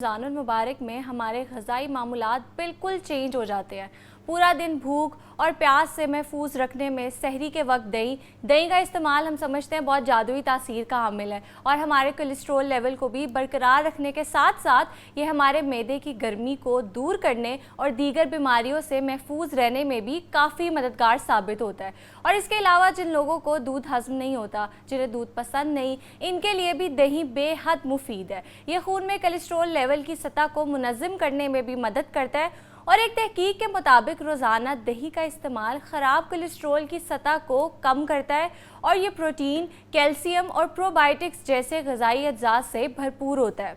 रमज़ानुल मुबारक में हमारे ग़िज़ाई मामूलात बिल्कुल चेंज हो जाते हैं। पूरा दिन भूख और प्यास से महफूज रखने में सहरी के वक्त दही का इस्तेमाल हम समझते हैं बहुत जादुई तासीर का हामिल है और हमारे कोलेस्ट्रॉल लेवल को भी बरकरार रखने के साथ साथ ये हमारे मैदे की गर्मी को दूर करने और दीगर बीमारियों से महफूज रहने में भी काफ़ी मददगार साबित होता है। और इसके अलावा जिन लोगों को दूध हज़म नहीं होता, जिन्हें दूध पसंद नहीं, इनके लिए भी दही बेहद मुफीद है। ये खून में कोलेस्ट्रॉल लेवल की सतह को मुनज़्ज़म करने में भी मदद करता है और एक तहकीक के मुताबिक रोज़ाना दही का इस्तेमाल ख़राब कोलेस्ट्रॉल की सतह को कम करता है और ये प्रोटीन, कैल्शियम और प्रोबायोटिक्स जैसे ग़िज़ाई अज्जा से भरपूर होता है।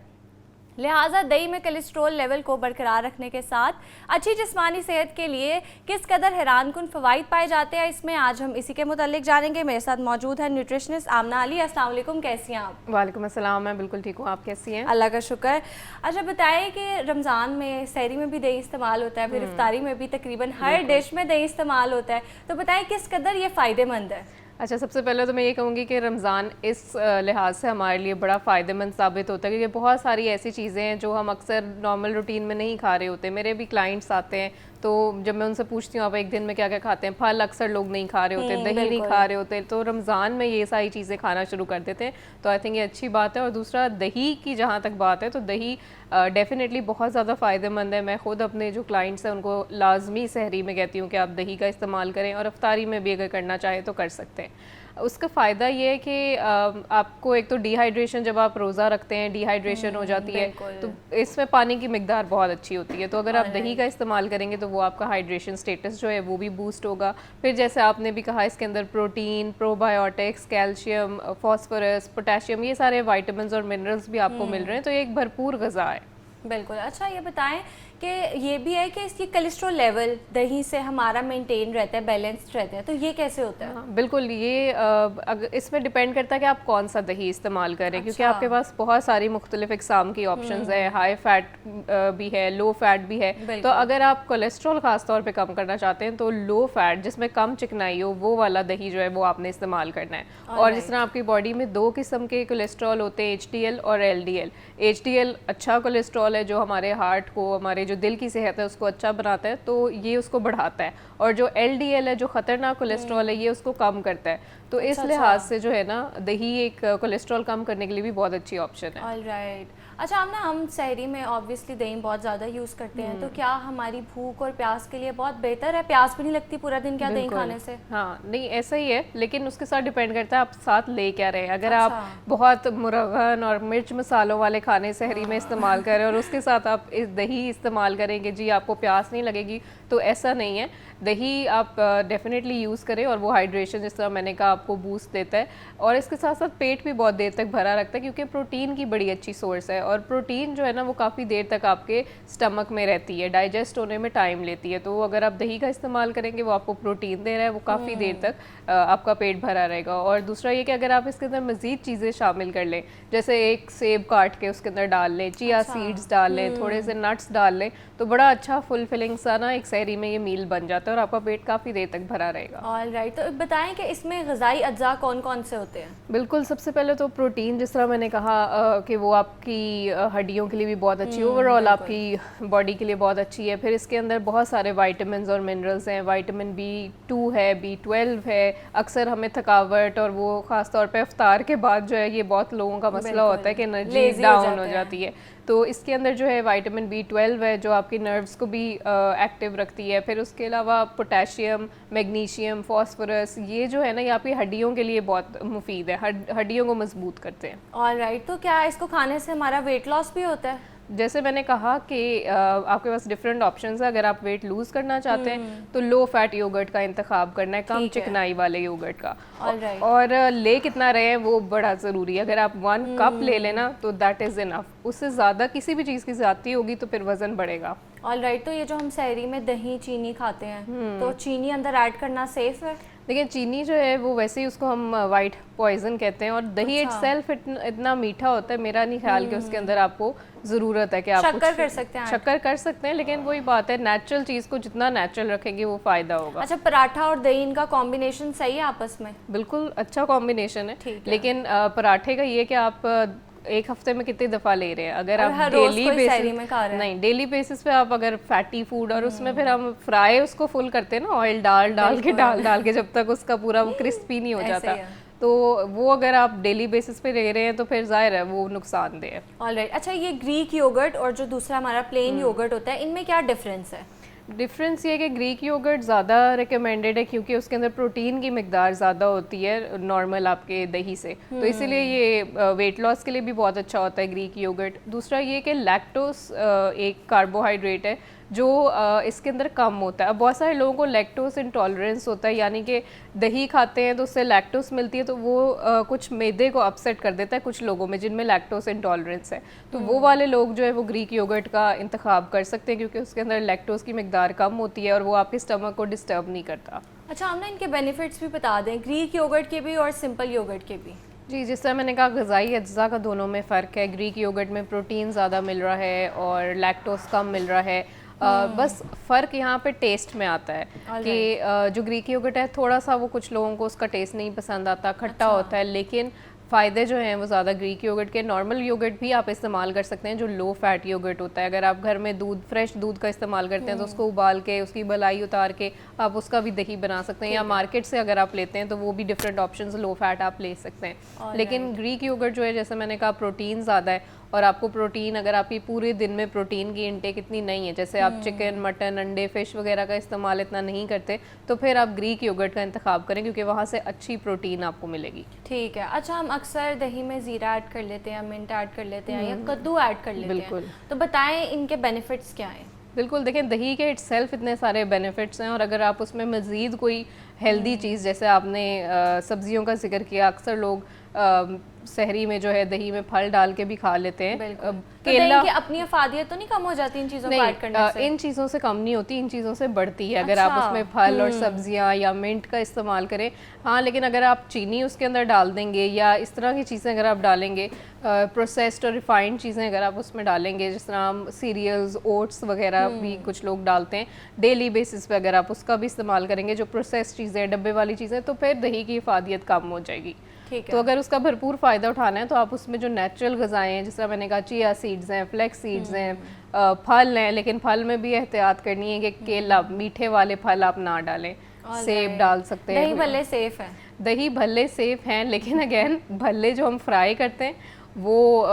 लिहाजा दही में कोलेस्ट्रॉल लेवल को बरकरार रखने के साथ अच्छी जिस्मानी सेहत के लिए किस कदर हैरानकुन फ़वाइद पाए जाते हैं, इसमें आज हम इसी के मुतालिक जानेंगे। मेरे साथ मौजूद है न्यूट्रिशनिस्ट आमना अली। अस्सलाम वालेकुम, कैसी हैं आप? वालेकुम अस्सलाम, मैं बिल्कुल ठीक हूँ, आप कैसी हैं? अल्लाह का शुक्र। अच्छा बताएं कि रमज़ान में सहरी में भी दही इस्तेमाल होता है, फिर इफ्तारी में भी तकरीबन हर डिश में दही इस्तेमाल होता है, तो बताएं किस कदर ये फ़ायदेमंद है? अच्छा, सबसे पहले तो मैं ये कहूँगी कि रमज़ान इस लिहाज से हमारे लिए बड़ा फ़ायदेमंद साबित होता है क्योंकि बहुत सारी ऐसी चीज़ें हैं जो हम अक्सर नॉर्मल रूटीन में नहीं खा रहे होते। मेरे भी क्लाइंट्स आते हैं तो जब मैं उनसे पूछती हूँ आप एक दिन में क्या क्या खाते हैं, फल अक्सर लोग नहीं खा रहे होते, दही नहीं खा रहे होते, तो रमज़ान में ये सारी चीज़ें खाना शुरू कर देते हैं, तो आई थिंक ये अच्छी बात है। और दूसरा, दही की जहाँ तक बात है तो दही डेफिनेटली बहुत ज़्यादा फ़ायदेमंद है। मैं ख़ुद अपने जो क्लाइंट्स हैं उनको लाजमी सहरी में कहती हूँ कि आप दही का इस्तेमाल करें और इफ्तारी में भी अगर करना चाहें तो कर सकते हैं। उसका फ़ायदा ये है कि आपको एक तो डिहाइड्रेशन, जब आप रोज़ा रखते हैं डिहाइड्रेशन हो जाती है, तो इसमें पानी की मिकदार बहुत अच्छी होती है, तो अगर आप दही का इस्तेमाल करेंगे तो वो आपका हाइड्रेशन स्टेटस जो है वो भी बूस्ट होगा। फिर जैसे आपने भी कहा, इसके अंदर protein, probiotics, calcium, phosphorus, potassium, ये सारे वाइटामिन और मिनरल्स भी आपको मिल रहे हैं, तो ये एक भरपूर ग़िज़ा है। बिल्कुल। अच्छा ये बताएं कि ये भी है कि इसकी कोलेस्ट्रॉल लेवल दही से हमारा मेंटेन रहता है, बैलेंस्ड रहता है, तो ये कैसे होता है? बिल्कुल, ये इसमें डिपेंड करता है कि आप कौन सा दही इस्तेमाल करें। अच्छा। क्योंकि आपके पास बहुत सारी मुख्तलिफ इक़साम की ऑप्शंस है, हाई फैट भी है, लो फैट भी है। तो अगर आप कोलेस्ट्रॉल ख़ास तौर पे कम करना चाहते हैं तो लो फैट जिसमें कम चिकनाई हो वो वाला दही जो है वो आपने इस्तेमाल करना है। और जिस तरह आपकी बॉडी में दो किस्म के कोलेस्ट्रॉल होते हैं, HDL और LDL। HDL अच्छा कोलेस्ट्रॉल है जो हमारे हार्ट को, हमारे जो दिल की सेहत है उसको अच्छा बनाता है, तो ये उसको बढ़ाता है। और जो LDL है जो ख़तरनाक कोलेस्ट्रॉल है, ये उसको कम करता है। तो इस लिहाज से जो है ना, दही एक कोलेस्ट्रॉल कम करने के लिए भी बहुत अच्छी ऑप्शन है। ऑलराइट। अच्छा, हम सहरी में ऑब्वियसली दही बहुत ज़्यादा यूज़ करते हैं, तो क्या हमारी भूख और प्यास के लिए बहुत बेहतर है? प्यास भी नहीं लगती पूरा दिन क्या दही खाने से? हाँ, नहीं ऐसा ही है, लेकिन उसके साथ डिपेंड करता है आप साथ ले क्या रहे हैं। अगर आप बहुत मुरगन और मिर्च मसालों वाले खाने सहरी में इस्तेमाल करें और उसके साथ आप इस दही इस्तेमाल करेंगे, जी आपको प्यास नहीं लगेगी, तो ऐसा नहीं है। दही आप डेफिनेटली यूज़ करें और वो हाइड्रेशन जिस तरह मैंने कहा आपको बूस्ट देता है और इसके साथ साथ पेट भी बहुत देर तक भरा रखता है क्योंकि प्रोटीन की बड़ी अच्छी सोर्स है और प्रोटीन जो है ना वो काफ़ी देर तक आपके स्टमक में रहती है, डाइजेस्ट होने में टाइम लेती है। तो अगर आप दही का इस्तेमाल करेंगे, वो आपको प्रोटीन दे रहा है, वो काफ़ी देर तक आपका पेट भरा रहेगा। और दूसरा ये कि अगर आप इसके अंदर मज़ीद चीज़ें शामिल कर लें, जैसे एक सेब काट के उसके अंदर डाल लें, चिया सीड्स डाल लें, थोड़े से नट्स डाल लें, तो बड़ा अच्छा फुलफिलिंग सा ना एक सहरी में ये मील बन जाता है और आपका पेट काफ़ी देर तक भरा रहेगा। ऑलराइट। तो बताएं कि इसमें ग़िज़ाई अज्जा कौन कौन से होते हैं? बिल्कुल, सबसे पहले तो प्रोटीन, जिस तरह मैंने कहा कि वो आपकी हड्डियों के लिए भी बहुत अच्छी, ओवरऑल आपकी बॉडी के लिए बहुत अच्छी है। फिर इसके अंदर बहुत सारे वाइटामिन और मिनरल्स हैं, विटामिन B2 है, B12 है। अक्सर हमें थकावट और वो ख़ास तौर पे इफ्तार के बाद जो है ये बहुत लोगों का मसला होता है कि एनर्जी डाउन हो जाती है, तो इसके अंदर जो है विटामिन B12 है जो आपकी नर्व्स को भी एक्टिव रखती है। फिर उसके अलावा पोटेशियम, मैग्नीशियम, फॉस्फोरस, ये जो है ना ये आपकी हड्डियों के लिए बहुत मुफीद है, हड्डियों को मजबूत करते हैं। ऑलराइट। तो क्या इसको खाने से हमारा वेट लॉस भी होता है? जैसे मैंने कहा कि आपके पास डिफरेंट ऑप्शंस है। अगर आप वेट लूज़ करना चाहते हैं तो लो फैट योगर्ट का इंतखाब करना है, कम चिकनाई वाले योगर्ट का। और ले कितना रहे हैं वो बड़ा ज़रूरी है। अगर आप 1 कप ले लेना तो दैट इज़ इनफ। उससे ज़्यादा किसी भी चीज़ की ज़्यादती होगी तो फिर वज़न बढ़ेगा। ऑलराइट। तो ये जो हम सहरी में दही चीनी खाते हैं, तो चीनी अंदर ऐड करना सेफ है? देखिए, चीनी जो है वो वैसे ही उसको हम वाइट पॉइजन कहते हैं और दही इटसेल्फ इतना मीठा होता है, मेरा नहीं ख्याल कि उसके अंदर आपको ज़रूरत है कि आप शक्कर कर सकते हैं। शक्कर कर सकते हैं, लेकिन वही बात है, नेचुरल चीज़ को जितना नेचुरल रखेंगे वो फ़ायदा होगा। अच्छा, पराठा और दही इनका कॉम्बिनेशन सही है आपस में? बिल्कुल अच्छा कॉम्बिनेशन है, लेकिन पराठे का ये कि आप एक हफ्ते में कितनी दफ़ा ले रहे हैं। अगर और आप हर रोज डेली कोई सहरी में बेसिस खा रहे हैं। नहीं, डेली बेसिस पे आप अगर फैटी फूड और उसमें फिर हम फ्राई उसको फुल करते हैं ना, ऑयल डाल के जब तक उसका पूरा वो क्रिस्पी नहीं हो ऐसे जाता, ही है। तो वो अगर आप डेली बेसिस पे ले रहे हैं तो फिर जाहिर है वो नुकसानदेह है। ऑलराइट, अच्छा ये ग्रीक योगर्ट और जो दूसरा हमारा प्लेन योगर्ट होता है, इनमें क्या डिफरेंस है? डिफरेंस ये है कि ग्रीक योगर्ट ज़्यादा रिकमेंडेड है क्योंकि उसके अंदर प्रोटीन की मिकदार ज़्यादा होती है नॉर्मल आपके दही से, तो इसीलिए ये वेट लॉस के लिए भी बहुत अच्छा होता है ग्रीक योगर्ट। दूसरा ये कि लैक्टोस एक कार्बोहाइड्रेट है जो इसके अंदर कम होता है। अब बहुत सारे लोगों को लैक्टोस इंटॉलरेंस होता है, यानी कि दही खाते हैं तो उससे लैक्टोस मिलती है, तो वो कुछ मैदे को अपसेट कर देता है कुछ लोगों में जिनमें लैक्टोस इंटॉलरेंस है। तो वो वाले लोग जो है वो ग्रीक योगर्ट का इंतखाब कर सकते हैं क्योंकि उसके अंदर लैक्टोस की मिकदार कम होती है और वो आपके स्टमक को डिस्टर्ब नहीं करता। अच्छा, हम ना इनके बेनिफिट्स भी बता दें, ग्रीक योगर्ट के भी और सिंपल योगर्ट के भी। जी, जिस तरह मैंने कहा ग़िज़ाई अज्जा का दोनों में फ़र्क है। ग्रीक योगर्ट में प्रोटीन ज़्यादा मिल रहा है और लैक्टोस कम मिल रहा है। बस फ़र्क यहाँ पे टेस्ट में आता है कि जो ग्रीक योगर्ट है थोड़ा सा वो कुछ लोगों को उसका टेस्ट नहीं पसंद आता, खट्टा होता है, लेकिन फ़ायदे जो हैं वो ज़्यादा ग्रीक योगर्ट के। नॉर्मल योगर्ट भी आप इस्तेमाल कर सकते हैं जो लो फैट योगर्ट होता है। अगर आप घर में दूध, फ्रेश दूध का इस्तेमाल करते हैं तो उसको उबाल के उसकी मलाई उतार के आप उसका भी दही बना सकते हैं, या मार्केट से अगर आप लेते हैं तो वो भी डिफरेंट ऑप्शंस लो फैट आप ले सकते हैं। लेकिन ग्रीक योगर्ट जो है, जैसे मैंने कहा, प्रोटीन ज़्यादा है और आपको प्रोटीन, अगर आपकी पूरे दिन में प्रोटीन की इंटेक इतनी नहीं है, जैसे आप चिकन, मटन, अंडे, फिश वगैरह का इस्तेमाल इतना नहीं करते, तो फिर आप ग्रीक योगर्ट का इंतखाब करें क्योंकि वहाँ से अच्छी प्रोटीन आपको मिलेगी। ठीक है। अच्छा, हम अक्सर दही में ज़ीरा ऐड कर लेते हैं, मिंट ऐड कर लेते हैं या कद्दू ऐड कर लेते बिल्कुल। हैं, तो बताएं इनके बेनिफिट्स क्या हैं? बिल्कुल, देखें दही के इट्सेल्फ इतने सारे बेनिफिट्स हैं और अगर आप उसमें मज़ीद कोई हेल्दी चीज़, जैसे आपने सब्जियों का जिक्र किया, अक्सर लोग सहरी में जो है दही में फल डाल के भी खा लेते हैं। तो दही की अपनी अफादियत तो नहीं कम हो जाती इन चीज़ों को ऐड करने से? इन चीज़ों से कम नहीं होती, इन चीज़ों से बढ़ती है अगर आप उसमें फल और सब्जियां या मिंट का इस्तेमाल करें। हाँ, लेकिन अगर आप चीनी उसके अंदर डाल देंगे या इस तरह की चीज़ें अगर आप डालेंगे, प्रोसेस्ड और रिफाइंड चीज़ें अगर आप उसमें डालेंगे, जिस तरह हम सीरियल्स, ओट्स वगैरह भी कुछ लोग डालते हैं डेली बेसिस पे, अगर आप उसका भी इस्तेमाल करेंगे, जो प्रोसेस्ड चीज़ें, डब्बे वाली चीज़ें, तो फिर दही की इफादियत कम हो जाएगी। तो अगर उसका भरपूर फ़ायदा उठाना है तो आप उसमें जो नेचुरल ग़िज़ाएँ हैं, जिस तरह मैंने कहा चिया सीड्स हैं, फ्लैक्स सीड्स हैं, फल हैं, लेकिन फल में भी एहतियात करनी है कि केला, मीठे वाले फल आप ना डालें। सेब डाल सकते हैं। दही भल्ले सेफ है? दही भल्ले सेफ हैं, लेकिन अगेन भल्ले जो हम फ्राई करते हैं वो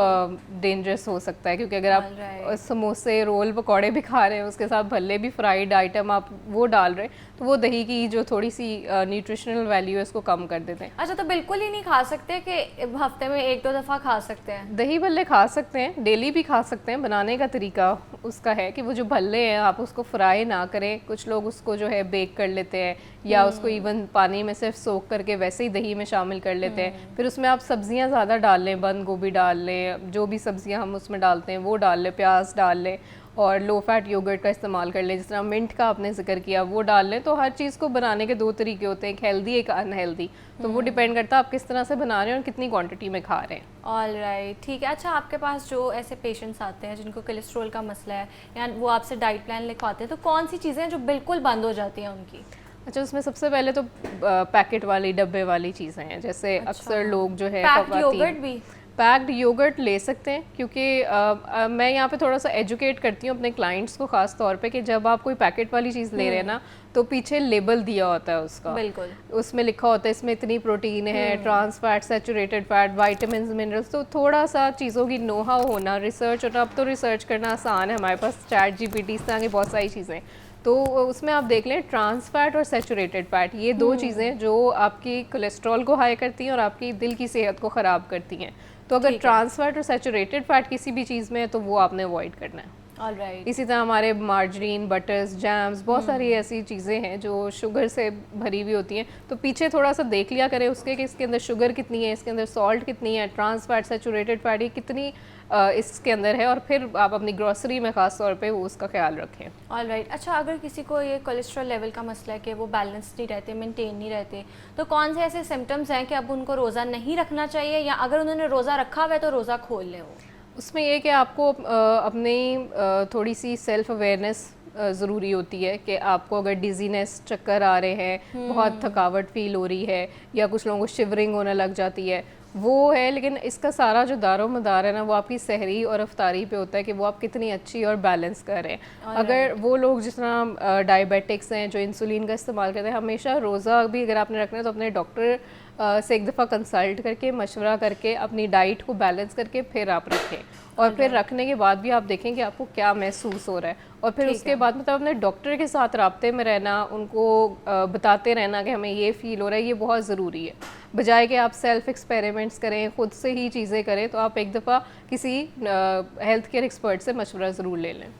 डेंजरस हो सकता है क्योंकि अगर आप समोसे, रोल, पकौड़े भी खा रहे हैं उसके साथ भल्ले भी फ्राइड आइटम आप वो डाल रहे हैं, तो वो दही की जो थोड़ी सी न्यूट्रिशनल वैल्यू है उसको कम कर देते हैं। अच्छा, तो बिल्कुल ही नहीं खा सकते कि हफ्ते में 1-2 दफ़ा खा सकते हैं? दही भल्ले खा सकते हैं, डेली भी खा सकते हैं। बनाने का तरीका उसका है कि वो जो भल्ले हैं आप उसको फ्राई ना करें, कुछ लोग उसको जो है बेक कर लेते हैं या उसको इवन पानी में सिर्फ सोक करके वैसे ही दही में शामिल कर लेते हैं। फिर उसमें आप सब्जियां ज़्यादा डाल लें, बंद गोभी डाल लें, जो भी सब्जियां हम उसमें डालते हैं वो डाल लें, प्याज डाल लें और लो फैट योगर्ट का इस्तेमाल कर लें, जिस तरह मिंट का आपने जिक्र किया वो डाल लें। तो हर चीज़ को बनाने के 2 तरीके होते हैं, एक हेल्दी एक अनहेल्दी, तो वो डिपेंड करता है आप किस तरह से बना रहे हैं और कितनी क्वांटिटी में खा रहे हैं। ऑलराइट, ठीक है। अच्छा, आपके पास जो ऐसे पेशेंट्स आते हैं जिनको कोलेस्ट्रॉल का मसला है या वो आपसे डाइट प्लान लिखवाते हैं, तो कौन सी चीज़ें हैं जो बिल्कुल बंद हो जाती हैं उनकी? अच्छा, उसमें सबसे पहले तो पैकेट वाली, डब्बे वाली चीज़ें हैं, जैसे अक्सर लोग जो है पैक्ड योगर्ट भी? पैक्ड योगर्ट ले सकते हैं क्योंकि मैं यहाँ पे थोड़ा सा एजुकेट करती हूँ अपने क्लाइंट्स को, ख़ास तौर पे कि जब आप कोई पैकेट वाली चीज़ ले रहे हैं ना, तो पीछे लेबल दिया होता है उसका, बिल्कुल उसमें लिखा होता है इसमें इतनी प्रोटीन है, trans fat, saturated fat, vitamins, minerals. तो थोड़ा सा चीज़ों की नो हाउ होना, रिसर्च होना, अब तो रिसर्च करना आसान है, हमारे पास चैट GPT, इस तरह की बहुत सारी चीज़ें, तो उसमें आप देख लें ट्रांस फैट और सैचुरेटेड फैट, ये 2 चीज़ें जो आपकी कोलेस्ट्रॉल को हाई करती हैं और आपकी दिल की सेहत को ख़राब करती हैं। तो अगर ट्रांस फैट और सैचुरेटेड फैट किसी भी चीज़ में है तो वो आपने अवॉइड करना है। ऑलराइट। इसी तरह हमारे मार्जरीन, बटर्स, जैम्स, बहुत सारी ऐसी चीज़ें हैं जो शुगर से भरी हुई होती हैं, तो पीछे थोड़ा सा देख लिया करें उसके कि इसके अंदर शुगर कितनी है, इसके अंदर सॉल्ट कितनी है, ट्रांस फैट, सैचुरेटेड फैट ये कितनी इसके अंदर है, और फिर आप अपनी ग्रोसरी में ख़ास तौर पे वो उसका ख्याल रखें। ऑलराइट। अच्छा, अगर किसी को ये कोलेस्ट्रॉल लेवल का मसला है कि वो बैलेंस नहीं रहते, मेंटेन नहीं रहते, तो कौन से ऐसे सिम्टम्स हैं कि अब उनको रोज़ा नहीं रखना चाहिए, या अगर उन्होंने रोज़ा रखा हुआ है तो रोज़ा खोल लें वो? उसमें ये कि आपको अपनी थोड़ी सी सेल्फ अवेयरनेस ज़रूरी होती है कि आपको अगर डिजीनेस, चक्कर आ रहे हैं, बहुत थकावट फील हो रही है, या कुछ लोगों को शिवरिंग होने लग जाती है, वो है, लेकिन इसका सारा जो दारो मदार है ना वो आपकी सहरी और अफ्तारी पे होता है कि वो आप कितनी अच्छी और बैलेंस कर रहे हैं। अगर वो लोग जिस तरह डायबिटिक्स हैं जो इंसुलिन का इस्तेमाल करते हैं, हमेशा रोज़ा भी अगर आपने रखना है तो अपने डॉक्टर से एक दफ़ा कंसल्ट करके मशवरा करके अपनी डाइट को बैलेंस करके फिर आप रखें, और फिर रखने के बाद भी आप देखें कि आपको क्या महसूस हो रहा है, और फिर उसके बाद मतलब अपने डॉक्टर के साथ राब्ते में रहना, उनको बताते रहना कि हमें ये फील हो रहा है, ये बहुत ज़रूरी है। बजाय कि आप सेल्फ एक्सपेरिमेंट्स करें, ख़ुद से ही चीज़ें करें, तो आप एक दफ़ा किसी हेल्थ केयर एक्सपर्ट से मशवरा ज़रूर ले लें।